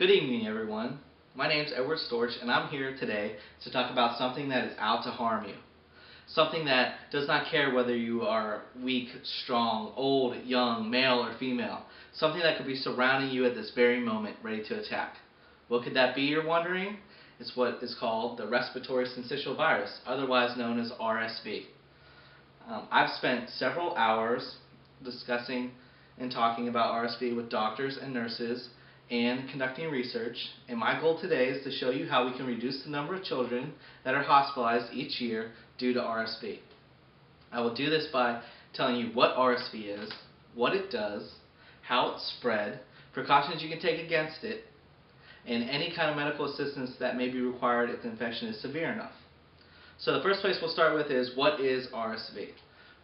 Good evening, everyone. My name is Edward Storch, and I'm here today to talk about something that is out to harm you. Something that does not care whether you are weak, strong, old, young, male, or female. Something that could be surrounding you at this very moment, ready to attack. What could that be, you're wondering? It's what is called the respiratory syncytial virus, otherwise known as RSV. I've spent several hours discussing and talking about RSV with doctors and nurses and conducting research, and my goal today is to show you how we can reduce the number of children that are hospitalized each year due to RSV. I will do this by telling you what RSV is, what it does, how it's spread, precautions you can take against it, and any kind of medical assistance that may be required if the infection is severe enough. So the first place we'll start with is, what is RSV?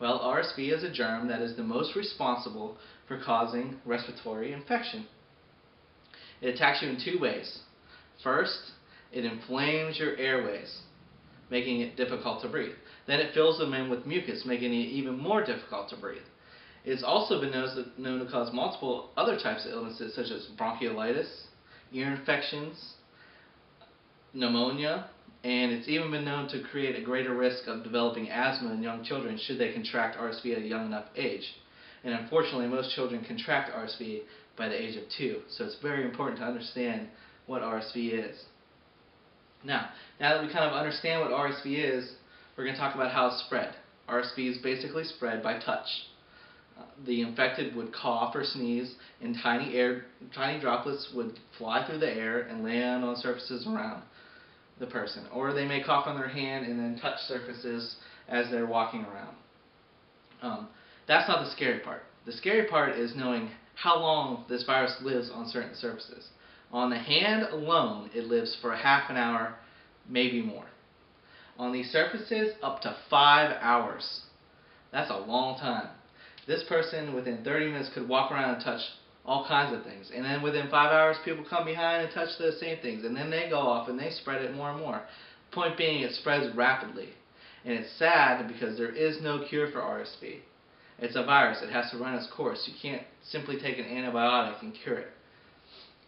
Well, RSV is a germ that is the most responsible for causing respiratory infection. It attacks you in two ways. First, it inflames your airways, making it difficult to breathe. Then it fills them in with mucus, making it even more difficult to breathe. It's also been known to cause multiple other types of illnesses, such as bronchiolitis, ear infections, pneumonia, and it's even been known to create a greater risk of developing asthma in young children should they contract RSV at a young enough age. And unfortunately, most children contract RSV by the age of 2, so it's very important to understand what RSV is. Now that we kind of understand what RSV is, we're going to talk about how it's spread. RSV is basically spread by touch. The infected would cough or sneeze, and tiny droplets would fly through the air and land on surfaces around the person. Or they may cough on their hand and then touch surfaces as they're walking around. That's not the scary part. The scary part is knowing how long this virus lives on certain surfaces. On the hand alone, it lives for a half an hour, maybe more. On these surfaces, up to 5 hours. That's a long time. This person, within 30 minutes, could walk around and touch all kinds of things. And then within 5 hours, people come behind and touch the same things. And then they go off and they spread it more and more. Point being, it spreads rapidly. And it's sad because there is no cure for RSV. It's a virus. It has to run its course. You can't simply take an antibiotic and cure it.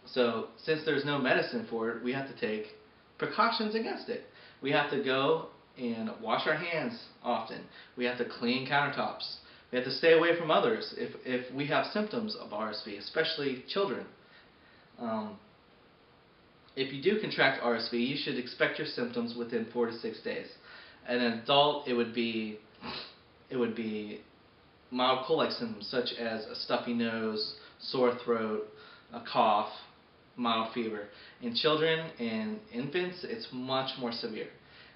So since there's no medicine for it, we have to take precautions against it. We have to go and wash our hands often. We have to clean countertops. We have to stay away from others if we have symptoms of RSV, especially children. If you do contract RSV, you should expect your symptoms within 4 to 6 days. An adult, it would be mild cold-like symptoms such as a stuffy nose, sore throat, a cough, mild fever. In children and infants, it's much more severe.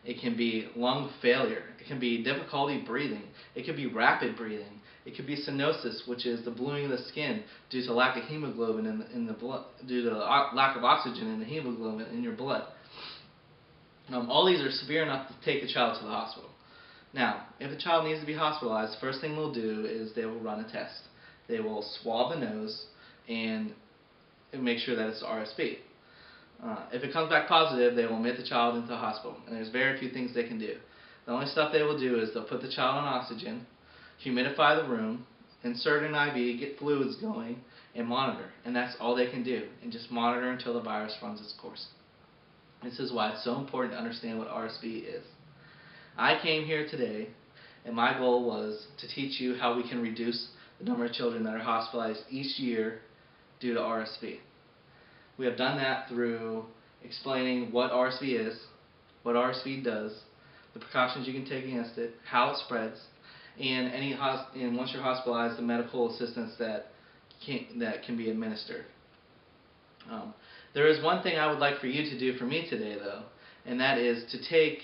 It can be lung failure. It can be difficulty breathing. It could be rapid breathing. It could be cyanosis, which is the bluing of the skin due to lack of hemoglobin in the blood, due to lack of oxygen in the hemoglobin in your blood. All these are severe enough to take a child to the hospital. Now, if a child needs to be hospitalized, the first thing they'll do is they will run a test. They will swab the nose and make sure that it's RSV. If it comes back positive, they will admit the child into the hospital, and there's very few things they can do. The only stuff they will do is they'll put the child on oxygen, humidify the room, insert an IV, get fluids going, and monitor. And that's all they can do, and just monitor until the virus runs its course. This is why it's so important to understand what RSV is. I came here today, and my goal was to teach you how we can reduce the number of children that are hospitalized each year due to RSV. We have done that through explaining what RSV is, what RSV does, the precautions you can take against it, how it spreads, and once you're hospitalized, the medical assistance that can be administered. There is one thing I would like for you to do for me today, though, and that is to take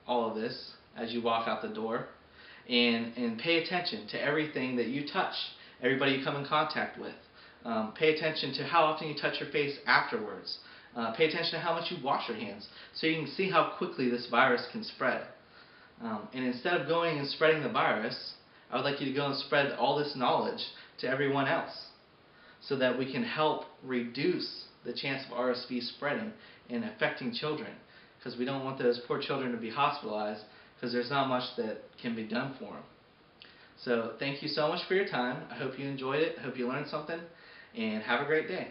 all of this as you walk out the door and pay attention to everything that you touch, everybody you come in contact with. Pay attention to how often you touch your face afterwards. Pay attention to how much you wash your hands so you can see how quickly this virus can spread. And instead of going and spreading the virus, I would like you to go and spread all this knowledge to everyone else so that we can help reduce the chance of RSV spreading and affecting children, because we don't want those poor children to be hospitalized because there's not much that can be done for them. So thank you so much for your time. I hope you enjoyed it. I hope you learned something, and have a great day.